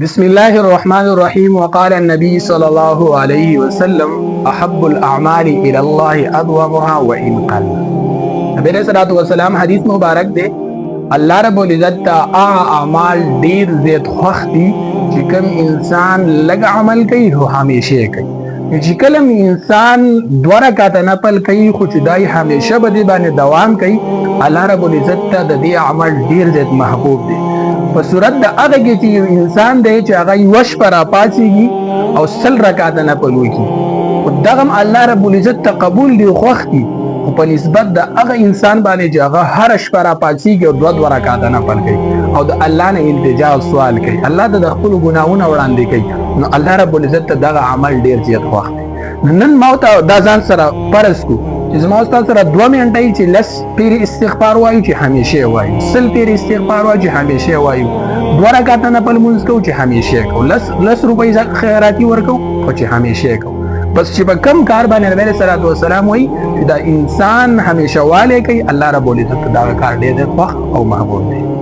बिस्मिल्लाहिर्रहमानिर्रहीम वक़ाल नबी सल्लल्लाहु अलैहि वसल्लम अहब्बुल अअमालि इलल्लाहि अदवमुहा व इन क़ल। नबी अलैहिस्सलातु वस्सलाम हदीस मुबारक दे अल्लाह रब्बुल इज्जत ता अमाल ढेर ज़्यादा खुश दी कि कम इंसान लग अमल कई हो हमेशा कई कि कलम इंसान द्वारा का नफल कई खुच दाई हमेशा बदे बाने दवाम कई अल्लाह रब्बुल इज्जत ता दे अमल ढेर ज़्यादा महबूब दे। په صورت د هغه کې چې یو انسان دی چې هغه یوش پر راپاسېږي او 100 رکعاته نفل وکړي خو دغه الله رب العزت ته قبول دی خوښ دي خو په نسبت د هغه انسان باندې چې هغه هر شپه راپاسېږي او 2 رکعاته نفل کوي او د الله نه التجا او سوال کوي الله د خپل ګناهونو وړاندې کوي نو الله رب العزت ته دغه عمل ډیر زیات خوښ دی. نن ما ته دا ځان سره فرض کو چې زما استاد سره 2 منټه چې لس پیر استغفار وایو چې همیشه وایو 100 پیر استغفار وایو چې همیشه وایو 2 رکعاته نفل مونږ کوو چې همیشه کوو لس روپۍ خیراتی ورکو خو چې همیشه کوو بس چې په کم کار باندې نبی صلی الله علیه وسلم وایي چې دا انسان همیشه والے کوي الله رب العزت دا کار ډېر خوښ او محبوب دی.